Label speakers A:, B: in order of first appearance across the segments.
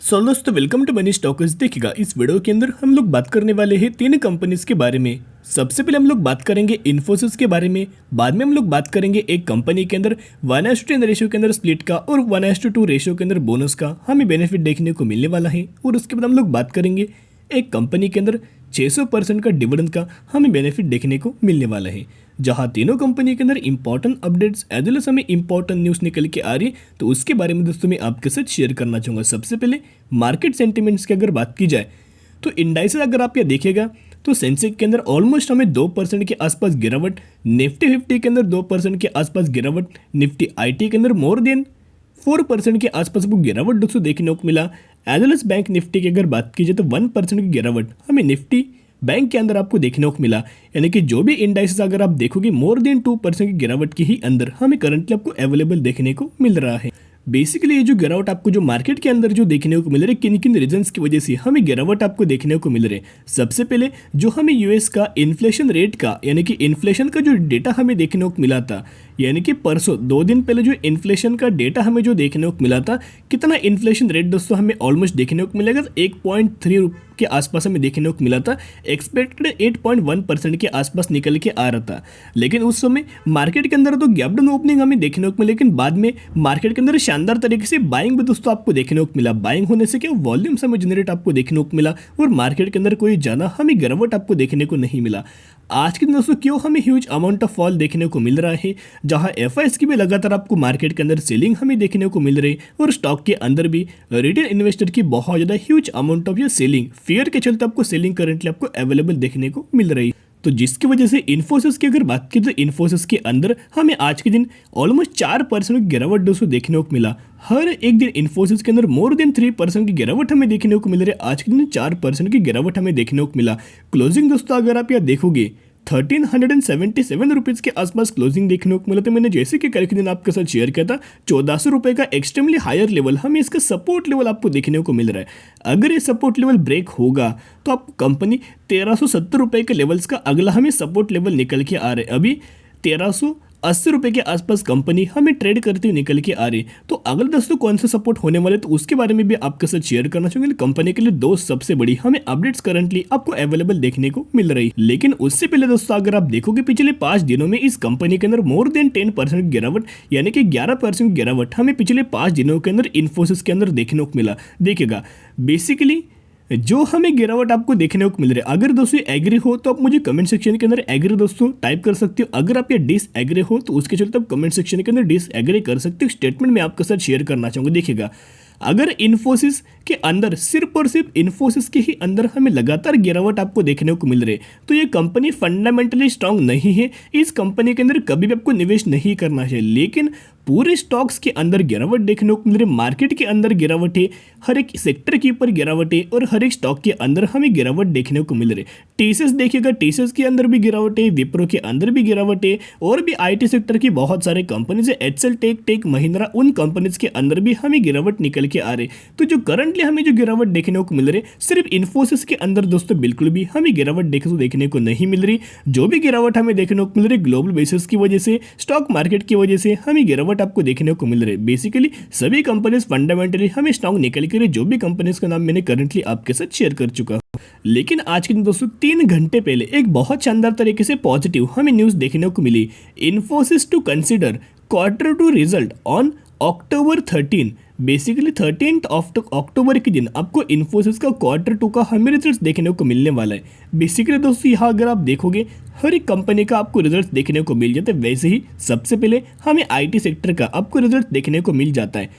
A: सो दोस्तों welcome to money stalkers. देखिएगा इस वीडियो के अंदर हम लोग बात करने वाले हैं तीन कंपनीज के बारे में। सबसे पहले हम लोग बात करेंगे इन्फोसिस के बारे में, बाद में हम लोग बात करेंगे एक कंपनी के अंदर 1:10 रेशियो के अंदर स्प्लिट का और 1:2 रेशियो के अंदर बोनस का हमें बेनिफिट देखने को मिलने वाला है। और उसके बाद हम लोग बात करेंगे एक कंपनी के अंदर 600% का डिविडेंड का हमें बेनिफिट देखने को मिलने वाला है। जहां तीनों कंपनी के अंदर important updates as well as हमें इंपॉर्टेंट न्यूज़ निकल के आ रही है, तो उसके बारे में दोस्तों मैं आपके साथ शेयर करना चाहूँगा। सबसे पहले मार्केट सेंटिमेंट्स की अगर बात की जाए तो इंडाइसेस अगर आप ये देखेगा तो सेंसेक्स के अंदर ऑलमोस्ट हमें 2% के आसपास गिरावट, निफ्टी 50 के अंदर 2% के आसपास गिरावट, निफ्टी आईटी के अंदर मोर देन 4% के आसपास वो गिरावट दोस्तों देखने को मिला। As well as bank nifty की अगर बात की जाए तो 1% की गिरावट हमें निफ्टी बैंक के अंदर आपको देखने को मिला। यानी कि जो भी इंडाइसेस अगर आप देखोगे मोर देन 2% की गिरावट के ही अंदर हमें करंटली आपको अवेलेबल देखने को मिल रहा है। बेसिकली ये जो गिरावट आपको जो मार्केट के अंदर जो देखने को मिल रहा है, किन किन रीजंस की वजह से हमें गिरावट आपको देखने को मिल रहे हैं। सबसे पहले जो हमें यूएस का इन्फ्लेशन रेट का यानी कि इन्फ्लेशन का जो डेटा हमें देखने को मिला था, यानी कि परसों 2 दिन पहले जो इन्फ्लेशन का डेटा हमें जो देखने को मिला था, कितना इन्फ्लेशन रेट दोस्तों हमें ऑलमोस्ट देखने को मिलेगा 1.3 के आसपास हमें देखने को मिला था। एक्सपेक्टेड 8.1% के आसपास निकल के आ रहा था, लेकिन उस समय मार्केट के अंदर तो गैप डाउन ओपनिंग हमें देखने को मिली, लेकिन बाद में मार्केट के अंदर शानदार तरीके से बाइंग भी दोस्तों आपको देखने को मिला। बाइंग होने से क्या वॉल्यूम्स हमें जनरेट आपको देखने को मिला और मार्केट के अंदर कोई ज़्यादा हमें गिरावट आपको देखने को नहीं मिला। आज के दिन दोस्तों क्यों हमें ह्यूज अमाउंट ऑफ फॉल देखने को मिल रहा है, जहां एफआईएस की भी लगातार आपको मार्केट के अंदर सेलिंग हमें देखने को मिल रही है और स्टॉक के अंदर भी रिटेल इन्वेस्टर की बहुत ज़्यादा ह्यूज अमाउंट ऑफ ये सेलिंग फियर के चलते आपको सेलिंग करंटली आपको अवेलेबल देखने को मिल रही है। तो जिसकी वजह से इन्फोसिस की अगर बात की तो इन्फोसिस के अंदर हमें आज के दिन ऑलमोस्ट 4% की गिरावट दोस्तों देखने को मिला। हर एक दिन इन्फोसिस के अंदर मोर देन 3% की गिरावट हमें देखने को मिल रही है। आज के दिन 4% की गिरावट हमें देखने को मिला। क्लोजिंग दोस्तों अगर आप यहाँ देखोगे 1377 रुपीज़ के आसपास क्लोजिंग देखने को मिला। तो मैंने जैसे कि कल के दिन आपके साथ शेयर किया था 1400 रुपये का एक्सट्रीमली हायर लेवल हमें इसका सपोर्ट लेवल आपको देखने को मिल रहा है। अगर ये सपोर्ट लेवल ब्रेक होगा तो आपको कंपनी 1370 रुपये के लेवल्स का अगला हमें सपोर्ट लेवल निकल के आ रहे हैं। अभी 1380 रुपये के आसपास कंपनी हमें ट्रेड करते हुए निकल के आ रही है। तो अगले दोस्तों कौन सा सपोर्ट होने वाले तो उसके बारे में भी आपके साथ शेयर करना चाहूँगी। कंपनी के लिए दो सबसे बड़ी हमें अपडेट्स करंटली आपको अवेलेबल देखने को मिल रही है, लेकिन उससे पहले दोस्तों अगर आप देखोगे पिछले 5 दिनों में इस कंपनी के अंदर मोर देन 10% गिरावट यानी कि 11% गिरावट हमें पिछले 5 दिनों के अंदर इन्फोसिस के अंदर देखने को मिला। देखिएगा बेसिकली जो हमें गिरावट आपको देखने को मिल रही है, अगर दोस्तों एग्री हो तो आप मुझे कमेंट सेक्शन के अंदर एग्री दोस्तों टाइप कर सकते हो। अगर आप ये डिस एग्री हो तो उसके चलते आप कमेंट सेक्शन के अंदर डिस एग्री कर सकते हो। स्टेटमेंट मैं आपके साथ शेयर करना चाहूँगा। देखिएगा अगर इन्फोसिस के अंदर सिर्फ और सिर्फ इन्फोसिस के ही अंदर हमें लगातार गिरावट आपको देखने को मिल रही है तो ये कंपनी फंडामेंटली स्ट्रांग नहीं है। इस कंपनी के अंदर कभी भी आपको निवेश नहीं करना चाहिए, लेकिन पूरे स्टॉक्स के अंदर गिरावट देखने को मिल रही है। मार्केट के अंदर गिरावट है, हर एक सेक्टर के ऊपर गिरावट है और हर एक स्टॉक के अंदर हमें गिरावट देखने को मिल रही है। टीसीएस देखिएगा, टीसीएस के अंदर भी गिरावट है, विप्रो के अंदर भी गिरावट है और भी आईटी सेक्टर की बहुत सारे कंपनीज है, एचएल टेक महिंद्रा, उन कंपनीज के अंदर भी हमें गिरावट निकल के आ रही है। तो जो करंटली हमें जो गिरावट देखने को मिल रही है सिर्फ इन्फोसिस के अंदर दोस्तों बिल्कुल भी हमें गिरावट देखने को नहीं मिल रही। जो भी गिरावट हमें देखने को मिल रही ग्लोबल बेसिस की वजह से, स्टॉक मार्केट की वजह से हमें गिरावट आपको देखने को मिल रही है। बेसिकली सभी कंपनीज फंडामेंटली हमें स्ट्रॉन्ग निकल के रही। जो भी कंपनीज का नाम मैंने करंटली आपके साथ शेयर कर चुका हूं, लेकिन आज के दिन दोस्तों 3 घंटे पहले एक बहुत शानदार तरीके से पॉजिटिव हमें न्यूज देखने को मिली। Infosys to consider Q2 result on October 13। Basically 13 अक्टूबर के दिन आपको इन्फोसिस का Q2 का हमें रिजल्ट देखने को मिलने वाला है। बेसिकली दोस्तों यहाँ अगर आप देखोगे हर एक कंपनी का आपको रिजल्ट देखने को मिल जाता है। वैसे ही सबसे पहले हमें आईटी सेक्टर का आपको रिजल्ट देखने को मिल जाता है।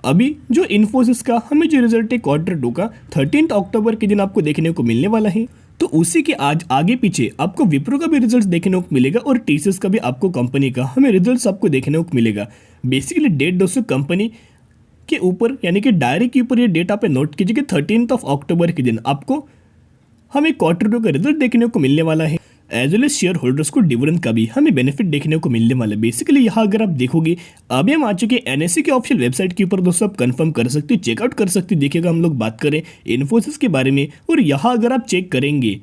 A: अभी जो इन्फोसिस का हमें जो रिजल्ट है Q2 का 13 अक्टूबर के दिन आपको देखने को मिलने वाला है। तो उसी के आज आगे पीछे आपको विप्रो का भी रिजल्ट देखने को मिलेगा और टीसीएस का भी आपको कंपनी का हमें रिजल्ट्स आपको देखने को मिलेगा। बेसिकली डेट दोस्तों कंपनी के ऊपर यानी कि डायरी के ऊपर ये डेट आप नोट कीजिए कि 13 अक्टूबर के दिन आपको हमें Q2 का रिजल्ट देखने को मिलने वाला है। As well as share holders को डिविडेंड का भी हमें बेनिफिट देखने को मिलने वाला है। बेसिकली यहाँ अगर आप देखोगे अभी हम आ चुके एनएससी के ऑफिशियल वेबसाइट के ऊपर दोस्तों आप कंफर्म कर सकते हो, चेकआउट कर सकते हो। देखिएगा हम लोग बात करें इन्फोसिस के बारे में और यहाँ अगर आप चेक करेंगे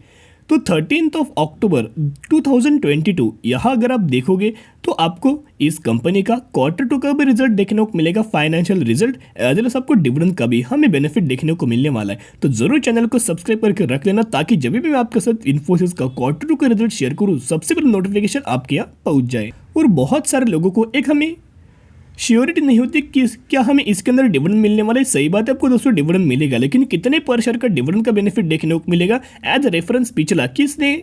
A: तो 13 अक्टूबर 2022 यहाँ अगर आप देखोगे तो आपको इस कंपनी का क्वार्टर टू का भी रिजल्ट देखने को मिलेगा, financial result as well as आपको डिविडेंड का भी हमें बेनिफिट देखने को मिलने वाला है। तो जरूर चैनल को सब्सक्राइब करके रख लेना ताकि जब भी मैं आपके साथ इन्फोसिस का क्वार्टर टू का रिजल्ट शेयर करूँ सबसे पहले नोटिफिकेशन आपके यहाँ पहुंच जाए। और बहुत सारे लोगों को एक हमें श्योरिटी नहीं होती कि क्या हमें इसके अंदर डिविडेंड मिलने वाला है। सही बात है, आपको दोस्तों डिविडेंड मिलेगा, लेकिन कितने पर शेयर का डिविडेंड का बेनिफिट देखने को मिलेगा एज रेफरेंस पिछला किसने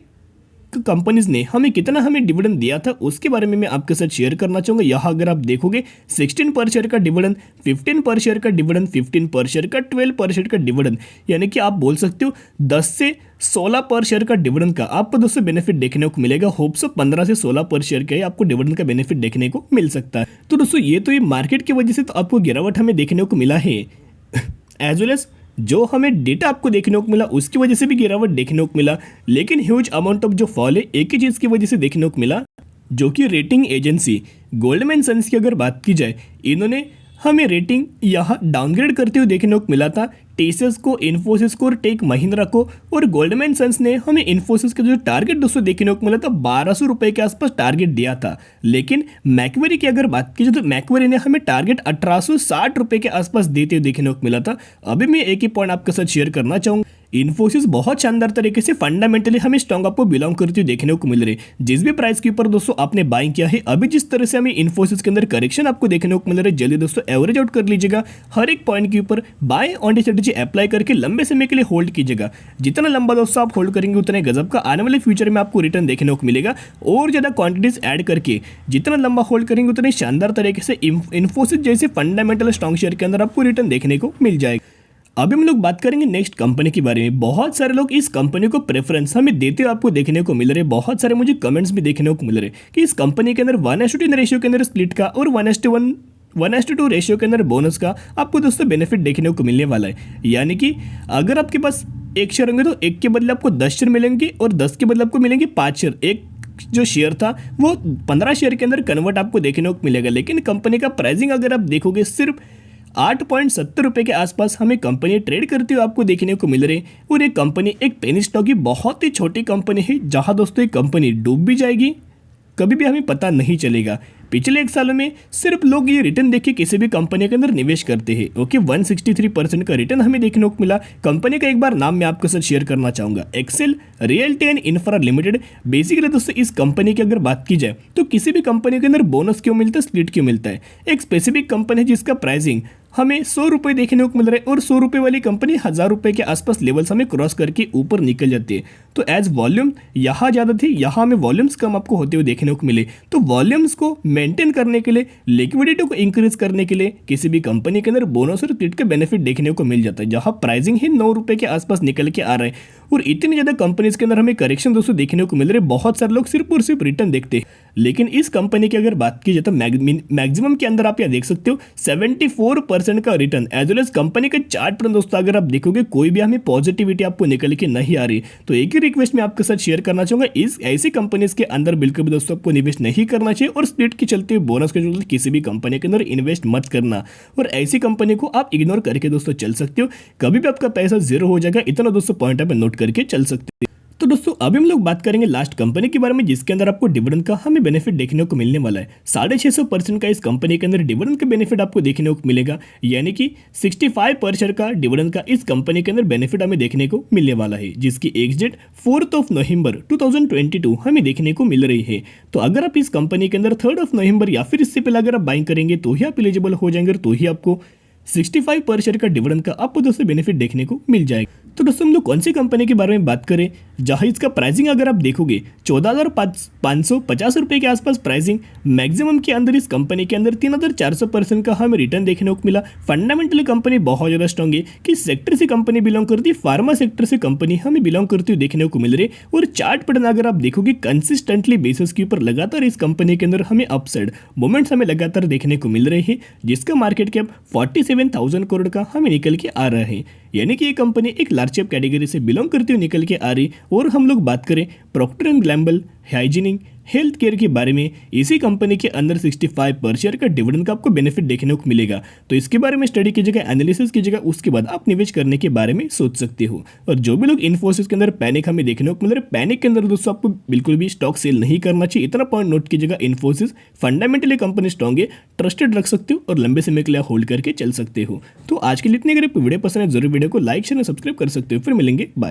A: कंपनीज ने हमें डिविडेंड दिया था उसके बारे में मैं आपके साथ शेयर करना चाहूँगा। यहाँ अगर आप देखोगे 16 पर शेयर का डिविडेंड, 15 पर शेयर का डिविडेंड, 15 पर शेयर का, 12 पर शेयर का डिविडेंड, यानी कि आप बोल सकते हो 10 से 16 पर शेयर का डिविडेंड का आपको दोस्तों बेनिफिट देखने को मिलेगा। होप सो 15 से 16 पर शेयर का ही आपको डिविडेंड का बेनिफिट देखने को मिल सकता है। तो दोस्तों ये मार्केट की वजह से तो आपको गिरावट हमें देखने को मिला है एज वेल एज जो हमें डेटा आपको देखने को मिला उसकी वजह से भी गिरावट देखने को मिला, लेकिन ह्यूज अमाउंट ऑफ जो फॉल है एक ही चीज़ की वजह से देखने को मिला, जो कि रेटिंग एजेंसी गोल्डमैन सन्स की अगर बात की जाए इन्होंने हमें रेटिंग यहाँ डाउनग्रेड करते हुए देखने को मिला था। टीसीएस को, इन्फोसिस को और टेक महिंद्रा को, और गोल्डमैन सन्स ने हमें इन्फोसिस का जो टारगेट दोस्तों देखने को मिला था 1200 रुपये के आसपास टारगेट दिया था, लेकिन मैक्वेरी की अगर बात की जाए तो मैक्वेरी ने हमें टारगेट 1860 रुपये के आसपास देते हुए देखने को मिला था। अभी मैं एक ही पॉइंट आपके साथ शेयर करना चाहूँगा, इन्फोसिस बहुत शानदार तरीके से फंडामेंटली हमें स्ट्रॉन्ग आपको बिलोंग करती हुई देखने को मिल रही है। जिस भी प्राइस के ऊपर दोस्तों आपने बाइंग किया है, अभी जिस तरह से हमें इन्फोसिस के अंदर करेक्शन आपको देखने को मिल रहा है, जल्दी दोस्तों एवरेज आउट कर लीजिएगा। हर एक पॉइंट के ऊपर बाय ऑन स्ट्रेटेजी अप्लाई करके लंबे समय के लिए होल्ड कीजिएगा। जितना लंबा दोस्तों आप होल्ड करेंगे उतने गजब का आने वाले फ्यूचर में आपको रिटर्न देखने को मिलेगा। और ज़्यादा क्वांटिटीज ऐड करके जितना लंबा होल्ड करेंगे उतने शानदार तरीके से इन्फोसिस जैसे फंडामेंटल स्ट्रॉन्ग शेयर के अंदर आपको रिटर्न देखने को मिल जाएगा। अभी हम लोग बात करेंगे नेक्स्ट कंपनी के बारे में। बहुत सारे लोग इस कंपनी को प्रेफरेंस हमें देते हुए आपको देखने को मिल रहे, बहुत सारे मुझे कमेंट्स भी देखने को मिल रहे कि इस कंपनी के अंदर 1:10 रेशियो के अंदर स्प्लिट का और 1:2 रेशियो के अंदर बोनस का आपको दोस्तों बेनिफिट देखने को मिलने वाला है। यानी कि अगर आपके पास एक शेयर होंगे तो एक के बदले आपको 10 शेयर मिलेंगे और 10 के बदले आपको मिलेंगे 5 शेयर। एक जो शेयर था वो 15 शेयर के अंदर कन्वर्ट आपको देखने को मिलेगा, लेकिन कंपनी का प्राइसिंग अगर आप देखोगे सिर्फ 8.70 रुपये के आसपास हमें कंपनी ट्रेड करते हुए आपको देखने को मिल रही। और ये कंपनी एक पेनी स्टॉक की बहुत ही छोटी कंपनी है, जहां दोस्तों ये कंपनी डूब भी जाएगी कभी भी हमें पता नहीं चलेगा। पिछले एक सालों में सिर्फ लोग ये रिटर्न देख के किसी भी कंपनी के अंदर निवेश करते हैं। ओके, 163% का रिटर्न हमें देखने को मिला। कंपनी का एक बार नाम मैं आपके साथ शेयर करना चाहूँगा, Excel realty and infra limited. Basically दोस्तों इस कंपनी की अगर बात की जाए तो किसी भी कंपनी के अंदर बोनस क्यों मिलता है, स्प्लिट क्यों मिलता है। एक स्पेसिफिक कंपनी है जिसका प्राइसिंग हमें 100 रुपये देखने को मिल रहा है और 100 रुपये वाली कंपनी 1000 रुपये के आसपास लेवल्स हमें क्रॉस करके ऊपर निकल जाती है। तो एज वॉल्यूम यहाँ ज़्यादा थी, यहाँ हमें वॉल्यूम्स कम आपको होते हुए देखने को मिले। तो वॉल्यूम्स को मेंटेन करने के लिए, लिक्विडिटी को इंक्रीज करने के लिए किसी भी कंपनी के अंदर बोनस और स्प्लिट का बेनिफिट देखने को मिल जाता है, जहाँ प्राइसिंग ही 9 रुपये के आसपास निकल के आ रहा है। और इतनी ज़्यादा कंपनीज के अंदर हमें करेक्शन दोस्तों देखने को मिल रहे। बहुत सारे लोग सिर्फ और सिर्फ रिटर्न देखते हैं, लेकिन इस कंपनी की अगर बात की जाए तो मैक्सिमम के अंदर आप यहाँ देख सकते हो 74% का return. As well as company का चार्ट पर दोस्तों अगर आप देखोगे कोई भी हमें पॉजिटिविटी आपको निकल के नहीं आ रही। तो एक ही रिक्वेस्ट मैं आपके साथ शेयर करना चाहूँगा, इस ऐसी कंपनीज के अंदर बिल्कुल भी दोस्तों आपको निवेश नहीं करना चाहिए और स्प्लिट के चलते हुए बोनस के चलते किसी भी कंपनी के अंदर इन्वेस्ट मत करना। और ऐसी कंपनी को आप इग्नोर करके दोस्तों चल सकते हो, कभी भी आपका पैसा जीरो हो जाएगा। इतना दोस्तों पॉइंट आप नोट करके चल सकते हो। तो दोस्तों अभी हम लोग बात करेंगे लास्ट कंपनी के बारे में जिसके अंदर आपको डिविडेंड का हमें बेनिफिट देखने को मिलने वाला है। 650% का इस कंपनी के अंदर डिविडेंड का बेनिफिट आपको देखने को मिलेगा, यानी कि 65 पर शेयर का डिविडेंड का इस कंपनी के अंदर बेनिफिट हमें देखने को मिलने वाला है, जिसकी एक्स डेट 4 नवंबर 2022 हमें देखने को मिल रही है। तो अगर आप इस कंपनी के अंदर 3 नवंबर या फिर इससे पहले अगर आप बाइंग करेंगे तो ही आप एलिजिबल हो जाएंगे, तो ही आपको 65 पर शेयर का डिविडेंड का आपको दोस्तों बेनिफिट देखने को मिल जाएगा। तो दोस्तों हम लोग कौन सी कंपनी के बारे में बात करें, जहां इसका प्राइसिंग अगर आप देखोगे 14,550 रुपये के आसपास प्राइसिंग। मैक्सिमम के अंदर इस कंपनी के अंदर 3,400% का हमें रिटर्न देखने को मिला। फंडामेंटली कंपनी बहुत ज़्यादा स्ट्रॉन्ग है। किस सेक्टर से कंपनी बिलोंग करती है, फार्मा सेक्टर से कंपनी हमें बिलोंग करती हुई देखने को मिल रही है। और चार्ट पैटर्न अगर आप देखोगे कंसिस्टेंटली बेसिस के ऊपर लगातार इस कंपनी के अंदर हमें अपसाइड मोमेंट्स हमें लगातार देखने को मिल रहे हैं, जिसका मार्केट कैप 47,000 करोड़ का हमें निकल के आ रहा है। यानी कि ये कंपनी एक लार्ज कैप कैटेगरी से बिलोंग करती हुई निकल के आ रही। और हम लोग बात करें Procter and Gamble hygienic, health care के बारे में इसी कंपनी के अंदर 65 पर शेयर का डिविडेंड का आपको बेनिफिट देखने को मिलेगा। तो इसके बारे में स्टडी कीजिएगा, एनालिसिस कीजिएगा, उसके बाद आप निवेश करने के बारे में सोच सकते हो। और जो भी लोग इन्फोसिस के अंदर पैनिक हमें देखने को मिल रहा है, पैनिक के अंदर दोस्तों आपको बिल्कुल भी स्टॉक सेल नहीं करना चाहिए। इतना पॉइंट नोट कीजिएगा, इन्फोसिस फंडामेंटली कंपनी स्ट्रॉन्ग है, ट्रस्टेड रख सकते हो और लंबे समय के लिए होल्ड करके चल सकते हो। तो आज के लिए इतने, अगर आपको वीडियो पसंद है जरूर वीडियो को लाइक शेयर और सब्सक्राइब कर सकते हो। फिर मिलेंगे, बाय।